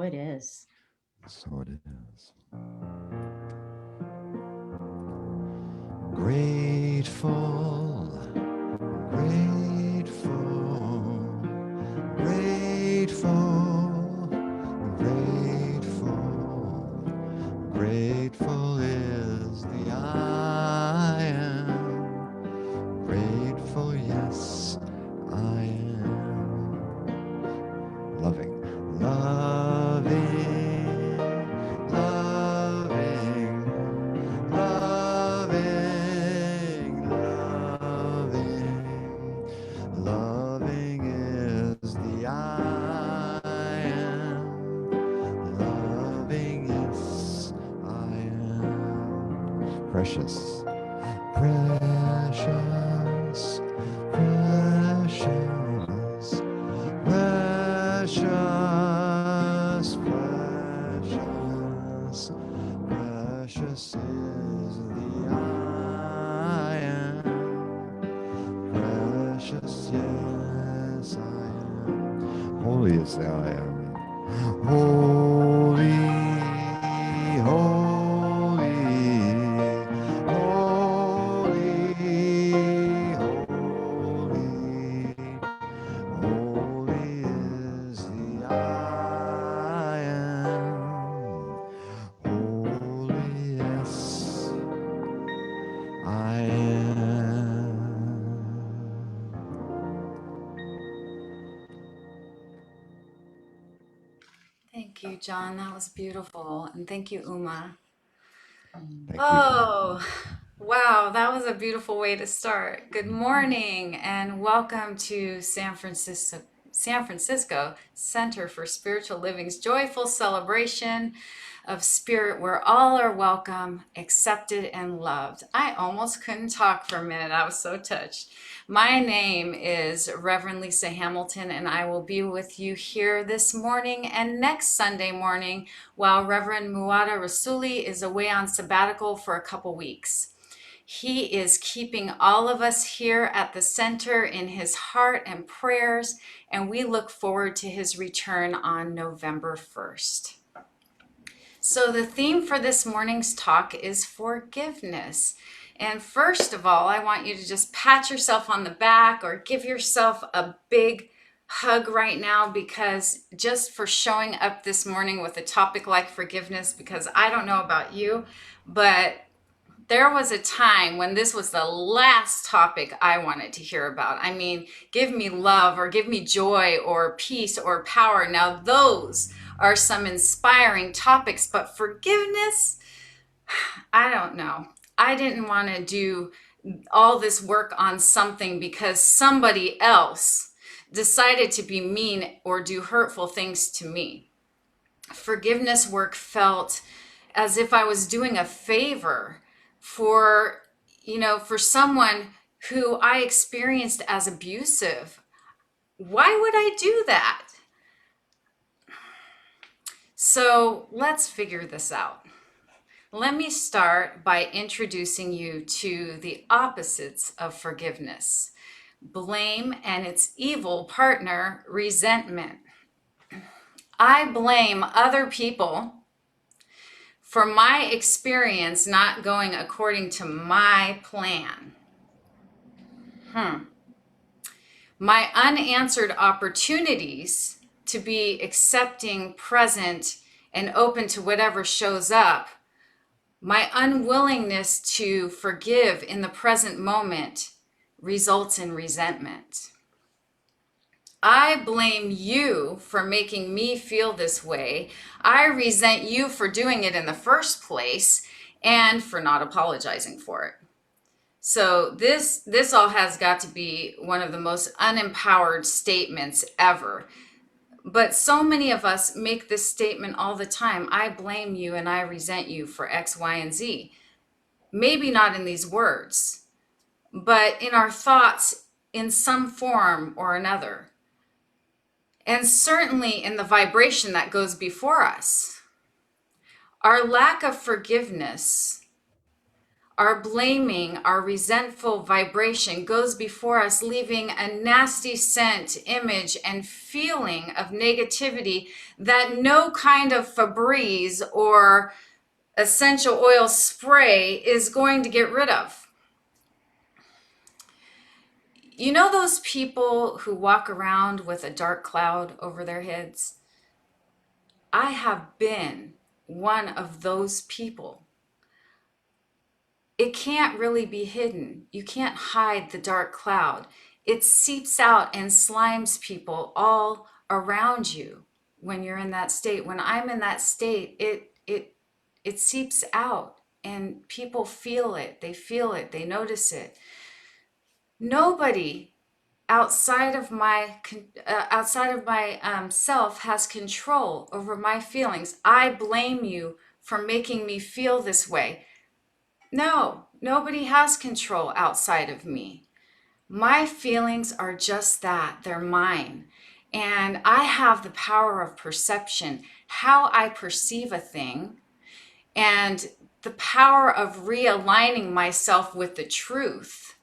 it is. So it is. Grateful, grateful, grateful, grateful, grateful is the I am. Grateful, yes, I am. Loving, loving, loving, loving, loving, loving is the I am. Loving, yes, I am. Precious, precious, precious, precious, precious, precious is the I am. Precious, yes, I am. Holy is the I am. Holy, holy, holy, holy. Holy is the I am. Holy, yes, I am. Thank you, John. That was beautiful. And thank you, Uma. Thank you. Oh, wow. That was a beautiful way to start. Good morning and welcome to San Francisco Center for Spiritual Living's joyful celebration of spirit where all are welcome, accepted, and loved. I almost couldn't talk for a minute. I was so touched. My name is Reverend Lisa Hamilton, and I will be with you here this morning and next Sunday morning while Reverend Muada Rasuli is away on sabbatical for a couple weeks. He is keeping all of us here at the center in his heart and prayers, and we look forward to his return on November 1st. So the theme for this morning's talk is forgiveness. And first of all, I want you to just pat yourself on the back or give yourself a big hug right now, because just for showing up this morning with a topic like forgiveness, because I don't know about you, but there was a time when this was the last topic I wanted to hear about. I mean, give me love or give me joy or peace or power. Now, those are some inspiring topics, but forgiveness, I don't know. I didn't want to do all this work on something because somebody else decided to be mean or do hurtful things to me. Forgiveness work felt as if I was doing a favor for, for someone who I experienced as abusive. Why would I do that? So let's figure this out. Let me start by introducing you to the opposites of forgiveness: blame and its evil partner, resentment. I blame other people for my experience not going according to my plan. My unanswered opportunities to be accepting, present, and open to whatever shows up. My unwillingness to forgive in the present moment results in resentment. I blame you for making me feel this way. I resent you for doing it in the first place and for not apologizing for it. So this all has got to be one of the most unempowered statements ever. But so many of us make this statement all the time. I blame you and I resent you for X, Y, and Z. Maybe not in these words, but in our thoughts in some form or another. And certainly in the vibration that goes before us. Our lack of forgiveness Our blaming, our resentful vibration goes before us, leaving a nasty scent, image, and feeling of negativity that no kind of Febreze or essential oil spray is going to get rid of. You know those people who walk around with a dark cloud over their heads? I have been one of those people. It can't really be hidden. You can't hide the dark cloud. It seeps out and slimes people all around you when you're in that state. When I'm in that state, it seeps out and people feel it. They feel it. They notice it. Nobody outside of my self has control over my feelings. I blame you for making me feel this way. No, nobody has control outside of me. My feelings are just that, they're mine. And I have the power of perception, how I perceive a thing, and the power of realigning myself with the truth,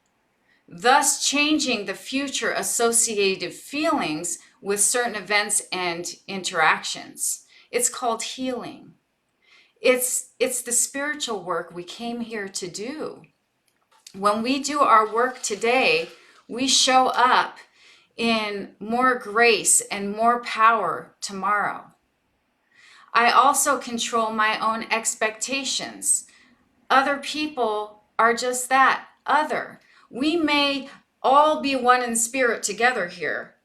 thus changing the future associated feelings with certain events and interactions. It's called healing. It's the spiritual work we came here to do. When we do our work today, we show up in more grace and more power tomorrow. I also control my own expectations. Other people are just that, other. We may all be one in spirit together here,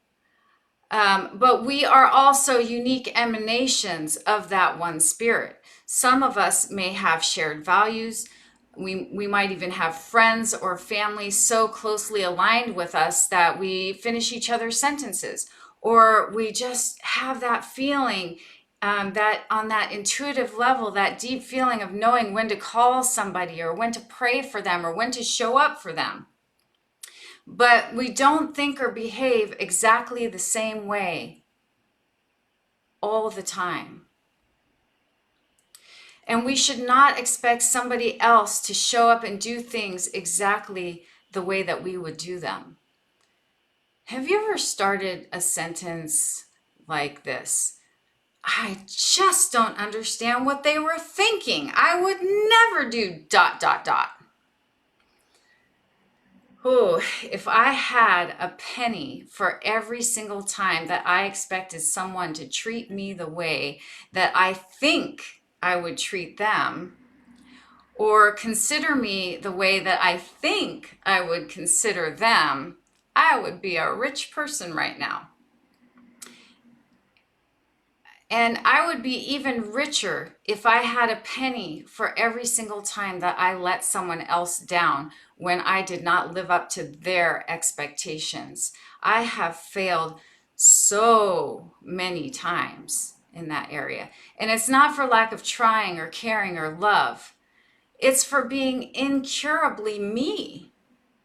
but we are also unique emanations of that one spirit. Some of us may have shared values. We might even have friends or family so closely aligned with us that we finish each other's sentences, or we just have that feeling, that on that intuitive level, that deep feeling of knowing when to call somebody or when to pray for them or when to show up for them. But we don't think or behave exactly the same way all the time. And we should not expect somebody else to show up and do things exactly the way that we would do them. Have you ever started a sentence like this? I just don't understand what they were thinking. I would never do ... Oh, if I had a penny for every single time that I expected someone to treat me the way that I think I would treat them, or consider me the way that I think I would consider them, I would be a rich person right now. And I would be even richer if I had a penny for every single time that I let someone else down when I did not live up to their expectations. I have failed so many times in that area. And it's not for lack of trying or caring or love. It's for being incurably me.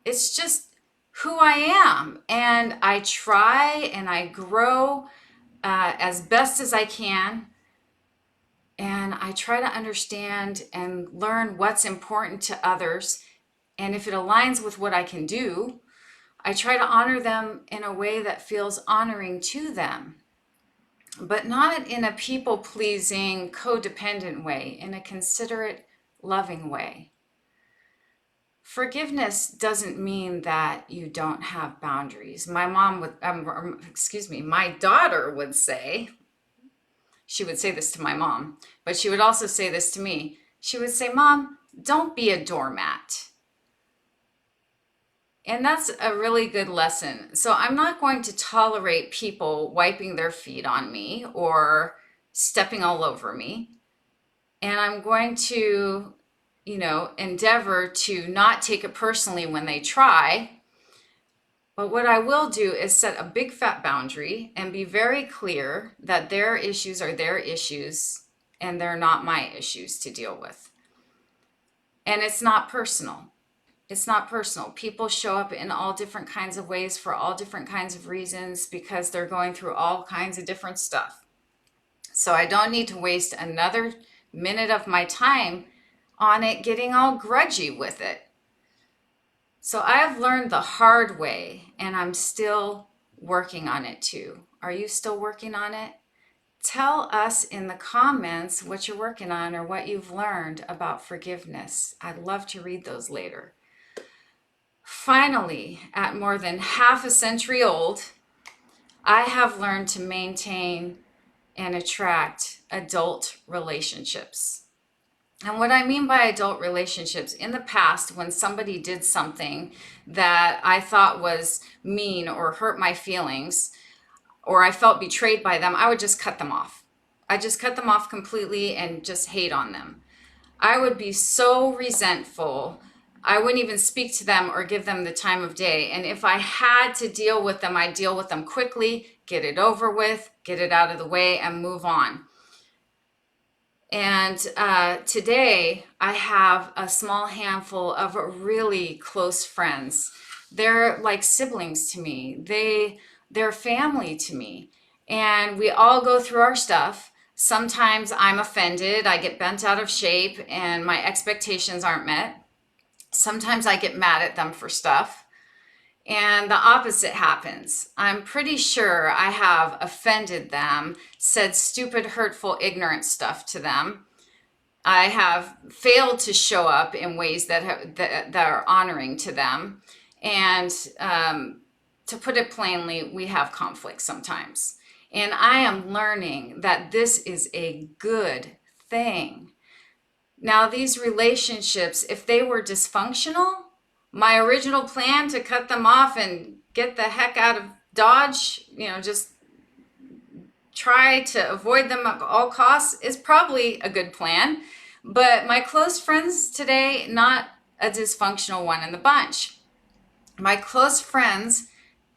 It's just who I am. And I try and I grow as best as I can. And I try to understand and learn what's important to others. And if it aligns with what I can do, I try to honor them in a way that feels honoring to them, but not in a people-pleasing, codependent way, in a considerate, loving way. Forgiveness doesn't mean that you don't have boundaries. My daughter would say, she would say this to my mom, but she would also say this to me. She would say, Mom, don't be a doormat. And that's a really good lesson. So I'm not going to tolerate people wiping their feet on me or stepping all over me. And I'm going to, endeavor to not take it personally when they try. But what I will do is set a big fat boundary and be very clear that their issues are their issues and they're not my issues to deal with. And it's not personal. It's not personal. People show up in all different kinds of ways for all different kinds of reasons because they're going through all kinds of different stuff. So I don't need to waste another minute of my time on it getting all grudgy with it. So I've learned the hard way, and I'm still working on it too. Are you still working on it? Tell us in the comments what you're working on or what you've learned about forgiveness. I'd love to read those later. Finally, at more than half a century old, I have learned to maintain and attract adult relationships. And what I mean by adult relationships, in the past, when somebody did something that I thought was mean or hurt my feelings, or I felt betrayed by them, I would just cut them off. I just cut them off completely and just hate on them. I would be so resentful. I wouldn't even speak to them or give them the time of day. And if I had to deal with them, I'd deal with them quickly, get it over with, get it out of the way, and move on. And today I have a small handful of really close friends. They're like siblings to me. They're family to me. And we all go through our stuff. Sometimes I'm offended, I get bent out of shape, and my expectations aren't met. Sometimes I get mad at them for stuff. And the opposite happens. I'm pretty sure I have offended them, said stupid, hurtful, ignorant stuff to them. I have failed to show up in ways that are honoring to them. And to put it plainly, we have conflict sometimes. And I am learning that this is a good thing. Now, these relationships, if they were dysfunctional, my original plan to cut them off and get the heck out of Dodge, just try to avoid them at all costs, is probably a good plan. But my close friends today, not a dysfunctional one in the bunch. My close friends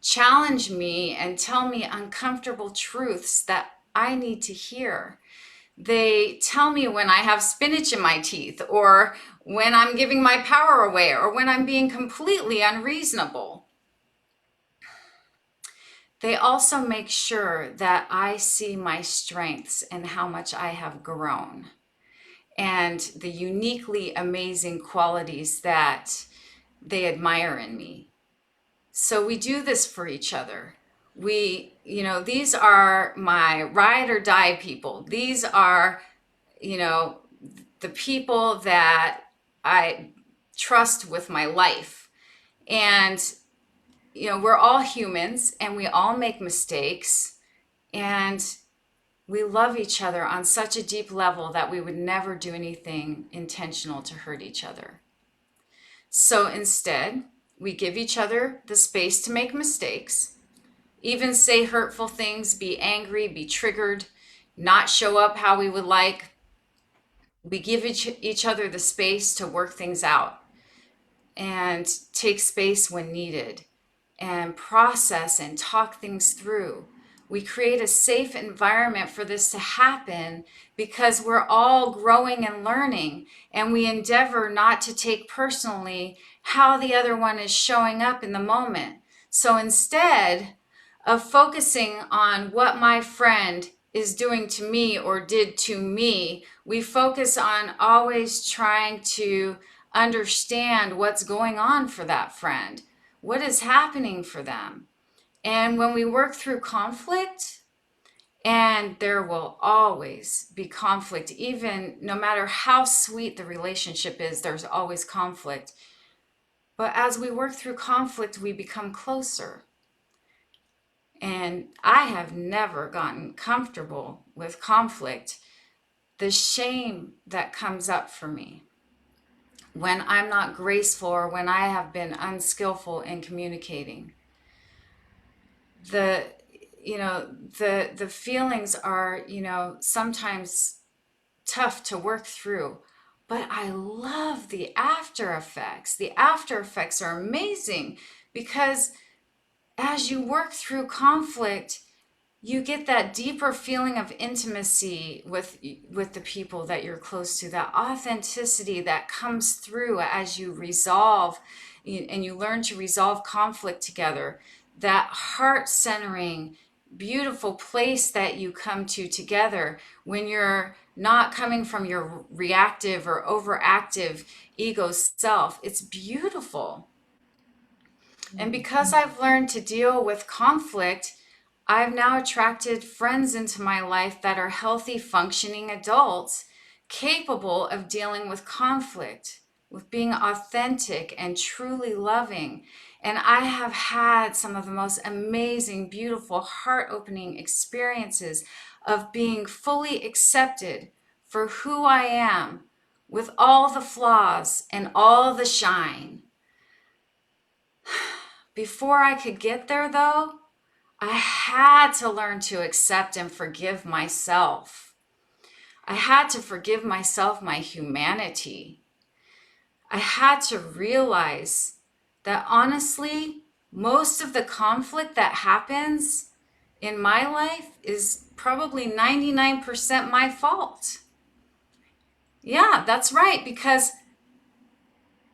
challenge me and tell me uncomfortable truths that I need to hear. They tell me when I have spinach in my teeth, or when I'm giving my power away, or when I'm being completely unreasonable. They also make sure that I see my strengths and how much I have grown, and the uniquely amazing qualities that they admire in me. So we do this for each other. These are my ride or die people. These are, the people that I trust with my life. And, we're all humans and we all make mistakes. And we love each other on such a deep level that we would never do anything intentional to hurt each other. So instead, we give each other the space to make mistakes, even say hurtful things, be angry, be triggered, not show up how we would like. We give each other the space to work things out and take space when needed and process and talk things through. We create a safe environment for this to happen because we're all growing and learning, and we endeavor not to take personally how the other one is showing up in the moment. So instead of focusing on what my friend is doing to me or did to me, we focus on always trying to understand what's going on for that friend. What is happening for them? And when we work through conflict, and there will always be conflict, even no matter how sweet the relationship is, there's always conflict. But as we work through conflict, we become closer. And I have never gotten comfortable with conflict. The shame that comes up for me when I'm not graceful or when I have been unskillful in communicating. The the feelings are, sometimes tough to work through, but I love the after effects. The after effects are amazing because as you work through conflict, you get that deeper feeling of intimacy with the people that you're close to, that authenticity that comes through as you resolve and you learn to resolve conflict together, that heart centering, beautiful place that you come to together when you're not coming from your reactive or overactive ego self. It's beautiful. And because I've learned to deal with conflict, I've now attracted friends into my life that are healthy, functioning adults capable of dealing with conflict, with being authentic and truly loving. And I have had some of the most amazing, beautiful, heart opening experiences of being fully accepted for who I am with all the flaws and all the shine. Before I could get there, though, I had to learn to accept and forgive myself. I had to forgive myself my humanity. I had to realize that honestly, most of the conflict that happens in my life is probably 99% my fault. Yeah, that's right, because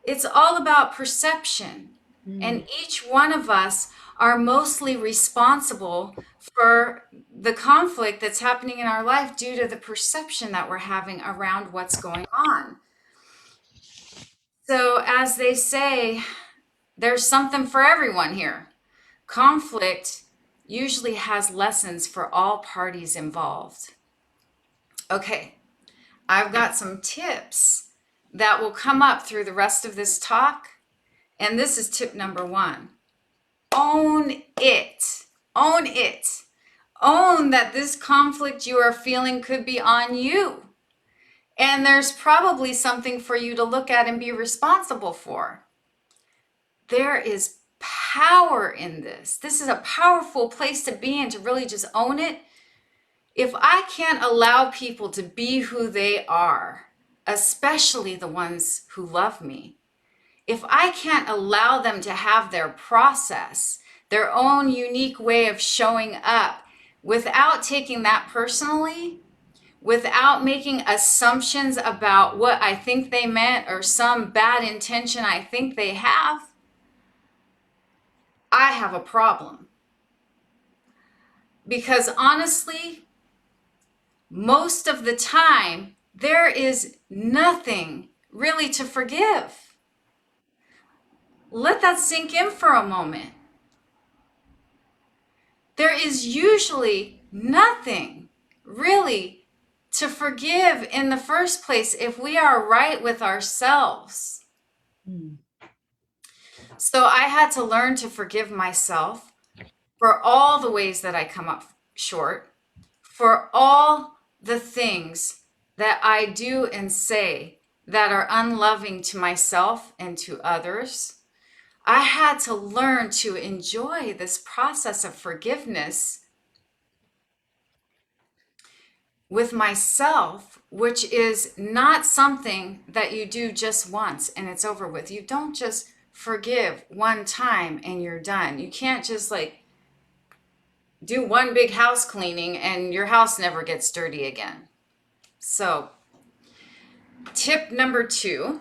it's all about perception. And each one of us are mostly responsible for the conflict that's happening in our life due to the perception that we're having around what's going on. So, as they say, there's something for everyone here. Conflict usually has lessons for all parties involved. Okay, I've got some tips that will come up through the rest of this talk. And this is tip number one. Own it. Own it. Own that this conflict you are feeling could be on you. And there's probably something for you to look at and be responsible for. There is power in this. This is a powerful place to be in, to really just own it. If I can't allow people to be who they are, especially the ones who love me, if I can't allow them to have their process, their own unique way of showing up without taking that personally, without making assumptions about what I think they meant or some bad intention I think they have, I have a problem. Because honestly, most of the time, there is nothing really to forgive. Let that sink in for a moment. There is usually nothing really to forgive in the first place if we are right with ourselves. So I had to learn to forgive myself for all the ways that I come up short, for all the things that I do and say that are unloving to myself and to others. I had to learn to enjoy this process of forgiveness with myself, which is not something that you do just once and it's over with. You don't just forgive one time and you're done. You can't just like do one big house cleaning and your house never gets dirty again. So, tip number 2,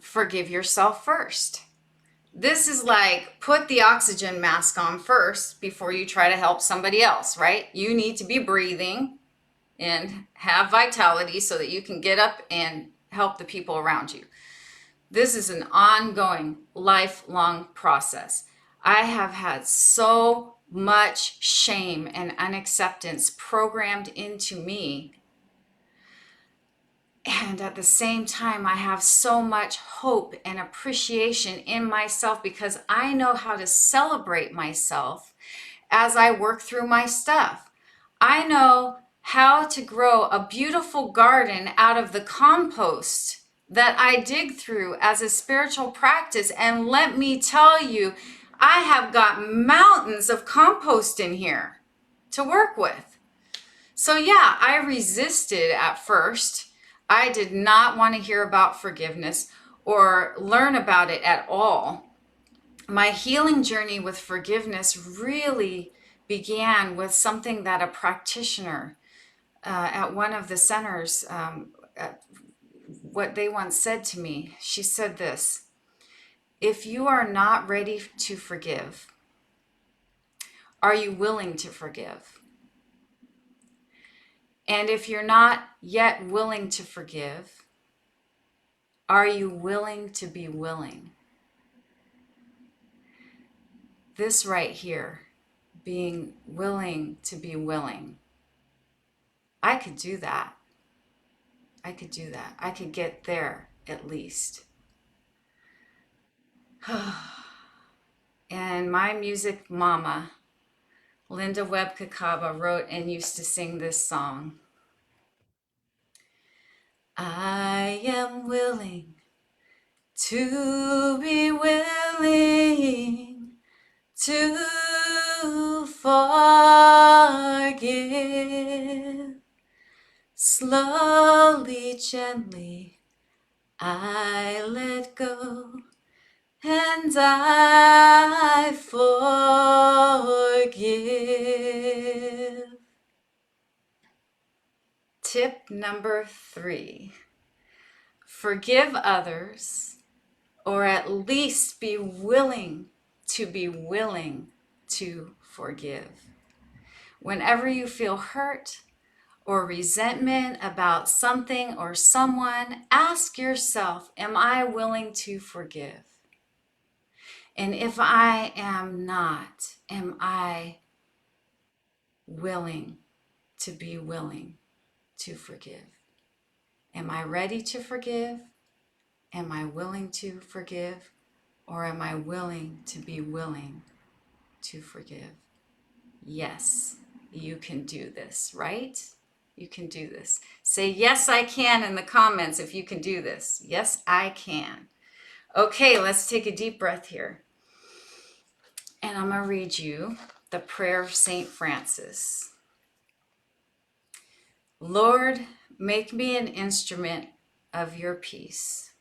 forgive yourself first. This is like put the oxygen mask on first before you try to help somebody else, right? You need to be breathing and have vitality so that you can get up and help the people around you. This is an ongoing, lifelong process. I have had so much shame and unacceptance programmed into me. And at the same time, I have so much hope and appreciation in myself because I know how to celebrate myself as I work through my stuff. I know how to grow a beautiful garden out of the compost that I dig through as a spiritual practice. And let me tell you, I have got mountains of compost in here to work with. So yeah, I resisted at first. I did not want to hear about forgiveness or learn about it at all. My healing journey with forgiveness really began with something that a practitioner at one of the centers, what they once said to me. She said this: if you are not ready to forgive, Are you willing to forgive? And if you're not yet willing to forgive, are you willing to be willing? This right here, being willing to be willing. I could do that. I could do that. I could get there at least. And my music mama, Linda Webb Kakaba, wrote and used to sing this song. I am willing to be willing to forgive. Slowly, gently, I let go and I forgive. Tip number 3, forgive others, or at least be willing to forgive. Whenever you feel hurt or resentment about something or someone, ask yourself, am I willing to forgive? And if I am not, am I willing to be willing to forgive? Am I ready to forgive? Am I willing to forgive? Or am I willing to be willing to forgive? Yes, you can do this, right? You can do this. Say, yes, I can in the comments if you can do this. Yes, I can. Okay, let's take a deep breath here. And I'm going to read you the prayer of St. Francis. Lord, make me an instrument of your peace.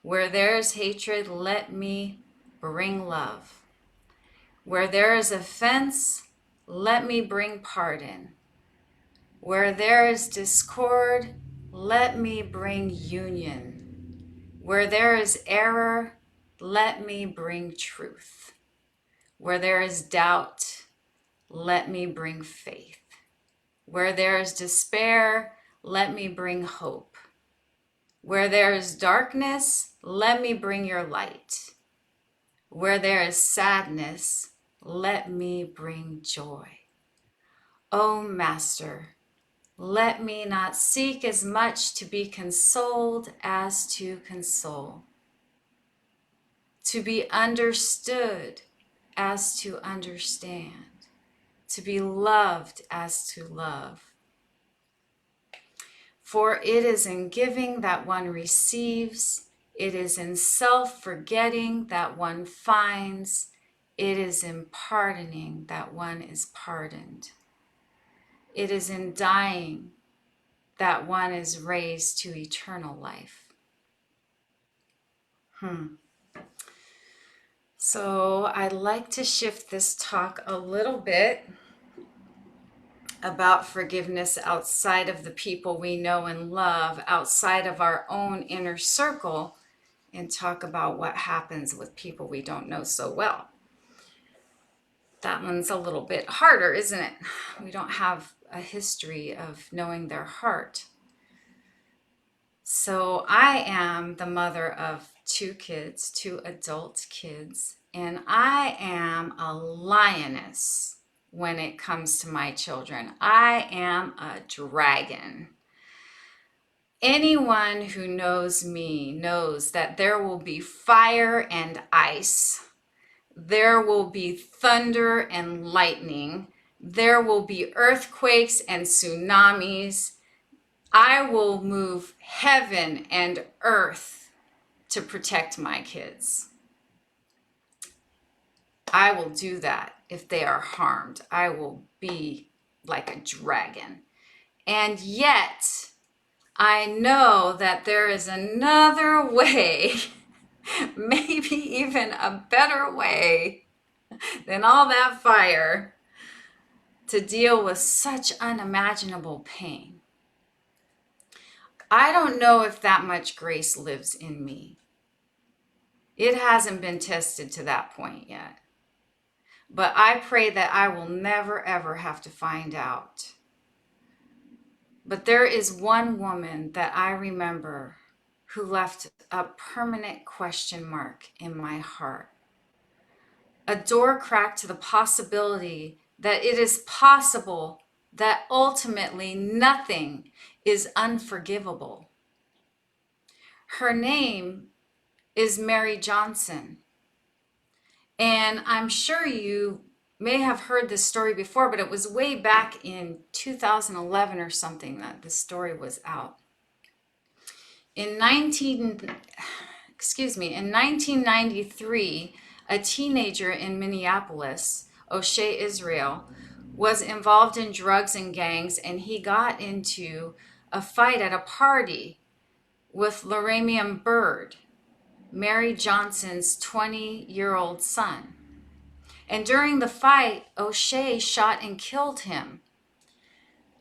Where there is hatred, let me bring love. Where there is offense, let me bring pardon. Where there is discord, let me bring union. Where there is error, let me bring truth. Where there is doubt, let me bring faith. Where there is despair, let me bring hope. Where there is darkness, let me bring your light. Where there is sadness, let me bring joy. O Master, let me not seek as much to be consoled as to console, to be understood as to understand, to be loved as to love. For it is in giving that one receives, it is in self-forgetting that one finds, it is in pardoning that one is pardoned. It is in dying that one is raised to eternal life. So I'd like to shift this talk a little bit about forgiveness outside of the people we know and love, outside of our own inner circle, and talk about what happens with people we don't know so well. That one's a little bit harder, isn't it? We don't have a history of knowing their heart. So I am the mother of 2 kids, 2 adult kids, and I am a lioness when it comes to my children. I am a dragon. Anyone who knows me knows that there will be fire and ice. There will be thunder and lightning. There will be earthquakes and tsunamis. I will move heaven and earth to protect my kids. I will do that if they are harmed. I will be like a dragon. And yet, I know that there is another way, maybe even a better way than all that fire, to deal with such unimaginable pain. I don't know if that much grace lives in me. It hasn't been tested to that point yet. But I pray that I will never, ever have to find out. But there is one woman that I remember who left a permanent question mark in my heart. A door cracked to the possibility that it is possible that ultimately nothing is unforgivable. Her name is Mary Johnson. And I'm sure you may have heard this story before, but it was way back in 2011 or something that this story was out. In 1993, a teenager in Minneapolis, O'Shea Israel, was involved in drugs and gangs, and he got into a fight at a party with Loramium Bird, Mary Johnson's 20-year-old son. And during the fight, O'Shea shot and killed him.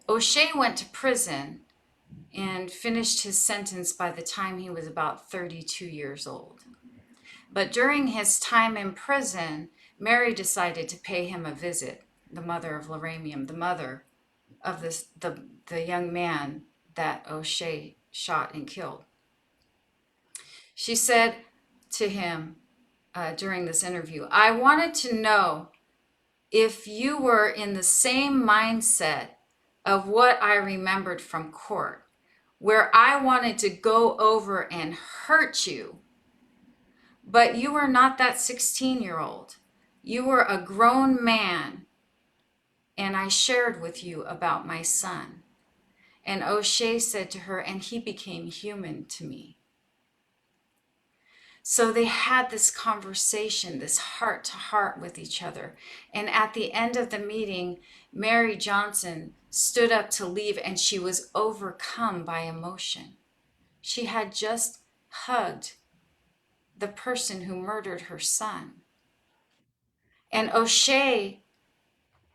O'Shea went to prison and finished his sentence by the time he was about 32 years old. But during his time in prison, Mary decided to pay him a visit, the mother of Loramium, the mother of the young man that O'Shea shot and killed. She said to him during this interview, "I wanted to know if you were in the same mindset of what I remembered from court, where I wanted to go over and hurt you, but you were not that 16-year-old. You were a grown man, and I shared with you about my son." And O'Shea said to her, "And he became human to me." So they had this conversation, this heart to heart with each other. And at the end of the meeting, Mary Johnson stood up to leave, and she was overcome by emotion. She had just hugged the person who murdered her son. And O'Shea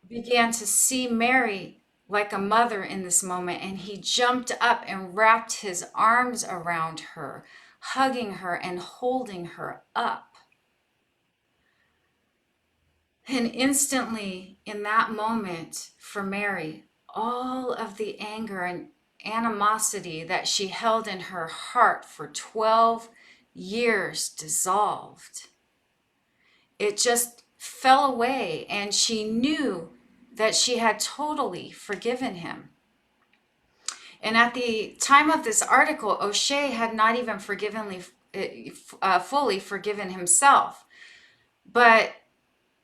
began to see Mary like a mother in this moment, and he jumped up and wrapped his arms around her, hugging her and holding her up. And instantly, in that moment, for Mary, all of the anger and animosity that she held in her heart for 12 years dissolved. It just fell away, and she knew that she had totally forgiven him. And at the time of this article, O'Shea had not even fully forgiven himself. But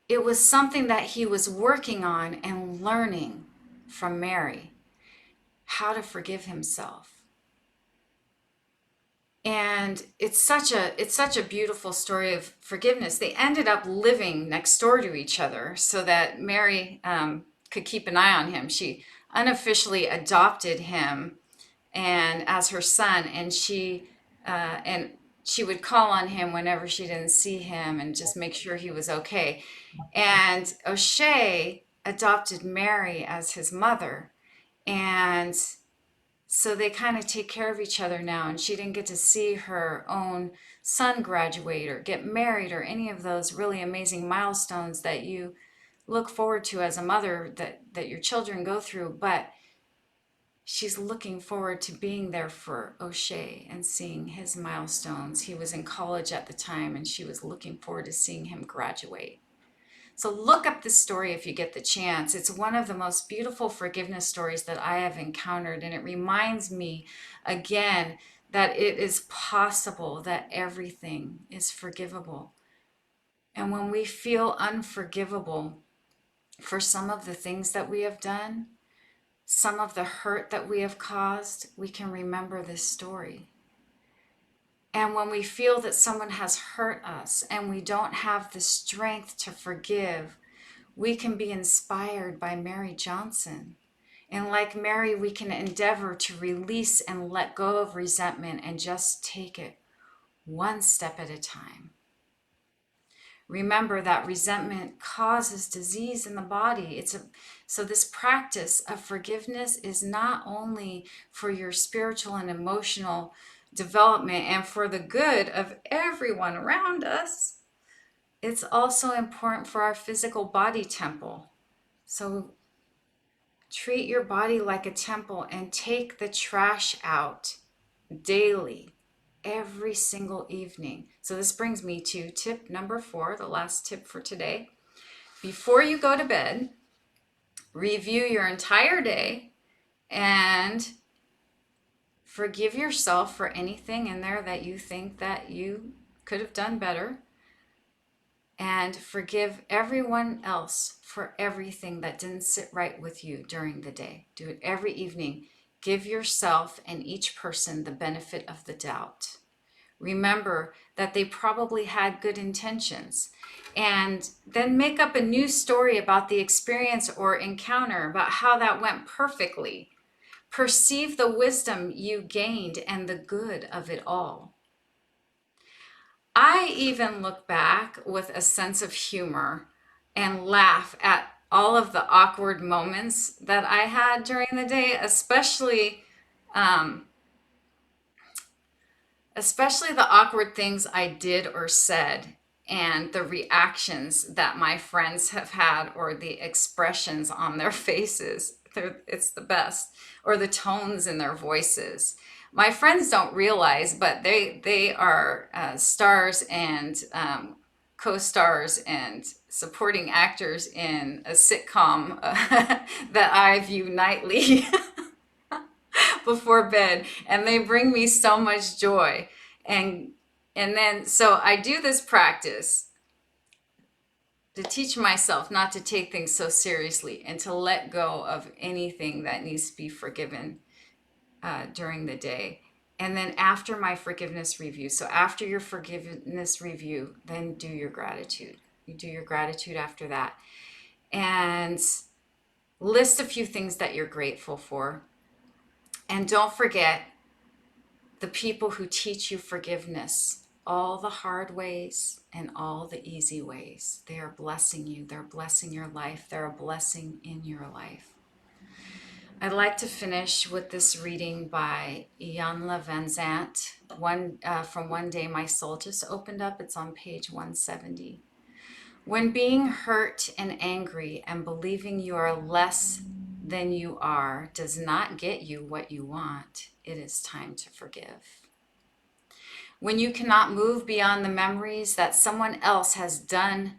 it was something that he was working on and learning from Mary, how to forgive himself. And it's such a beautiful story of forgiveness. They ended up living next door to each other so that Mary could keep an eye on him. She unofficially adopted him and as her son, and she would call on him whenever she didn't see him and just make sure he was okay. And O'Shea adopted Mary as his mother. And so they kind of take care of each other now. And she didn't get to see her own son graduate or get married or any of those really amazing milestones that you look forward to as a mother that your children go through. But she's looking forward to being there for O'Shea and seeing his milestones. He was in college at the time, and she was looking forward to seeing him graduate. So look up this story if you get the chance. It's one of the most beautiful forgiveness stories that I have encountered. And it reminds me again that it is possible that everything is forgivable. And when we feel unforgivable for some of the things that we have done, some of the hurt that we have caused, we can remember this story. And when we feel that someone has hurt us and we don't have the strength to forgive, we can be inspired by Mary Johnson. And like Mary, we can endeavor to release and let go of resentment and just take it one step at a time. Remember that resentment causes disease in the body. So this practice of forgiveness is not only for your spiritual and emotional development and for the good of everyone around us. it's also important for our physical body temple. So treat your body like a temple and take the trash out daily, every single evening. So this brings me to tip number 4, the last tip for today. Before you go to bed, review your entire day and forgive yourself for anything in there that you think that you could have done better, and forgive everyone else for everything that didn't sit right with you during the day. Do it every evening. Give yourself and each person the benefit of the doubt. Remember that they probably had good intentions, and then make up a new story about the experience or encounter, about how that went perfectly. Perceive the wisdom you gained and the good of it all. I even look back with a sense of humor and laugh at all of the awkward moments that I had during the day, um, especially the awkward things I did or said, and the reactions that my friends have had, or the expressions on their faces. It's the best. Or the tones in their voices. My friends don't realize, but they are stars and co-stars and supporting actors in a sitcom that I view nightly before bed, and they bring me so much joy. And then so I do this practice to teach myself not to take things so seriously and to let go of anything that needs to be forgiven during the day. And then after my forgiveness review, so after your forgiveness review, then do your gratitude. You do your gratitude after that, and list a few things that you're grateful for. And don't forget the people who teach you forgiveness, all the hard ways and all the easy ways. They are blessing you. They're blessing your life. They're a blessing in your life. I'd like to finish with this reading by Iyanla Vanzant, from One Day My Soul Just Opened Up. It's on page 170. When being hurt and angry and believing you are less than you are does not get you what you want, it is time to forgive. When you cannot move beyond the memories that someone else has done,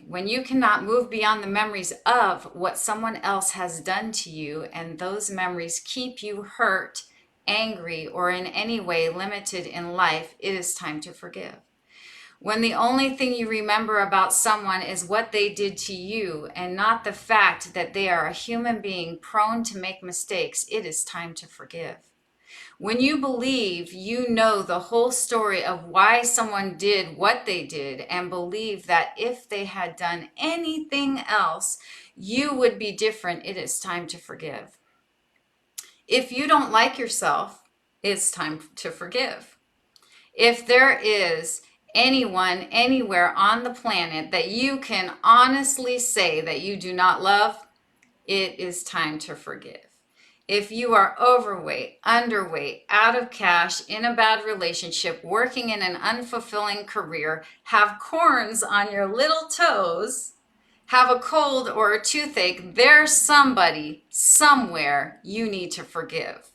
when you cannot move beyond the memories of what someone else has done to you, and those memories keep you hurt, angry, or in any way limited in life, it is time to forgive. When the only thing you remember about someone is what they did to you and not the fact that they are a human being prone to make mistakes, it is time to forgive. When you believe you know the whole story of why someone did what they did, and believe that if they had done anything else, you would be different, it is time to forgive. If you don't like yourself, it's time to forgive. If there is anyone anywhere on the planet that you can honestly say that you do not love, it is time to forgive. If you are overweight, underweight, out of cash, in a bad relationship, working in an unfulfilling career, have corns on your little toes, have a cold or a toothache, there's somebody, somewhere you need to forgive.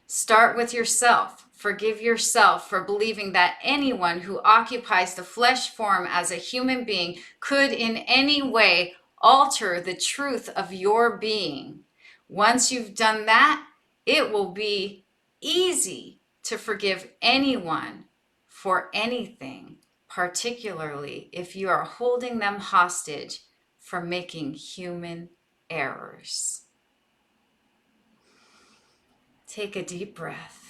Start with yourself. Forgive yourself for believing that anyone who occupies the flesh form as a human being could in any way alter the truth of your being. Once you've done that, it will be easy to forgive anyone for anything, particularly if you are holding them hostage for making human errors. Take a deep breath.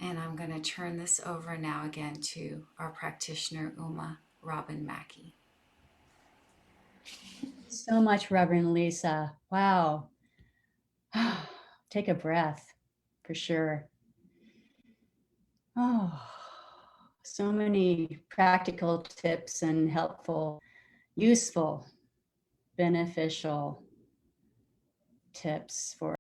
And I'm going to turn this over now again to our practitioner, Uma Robin Mackey. So much, Reverend Lisa. Wow. Take a breath, for sure. Oh, so many practical tips and helpful, useful, beneficial tips for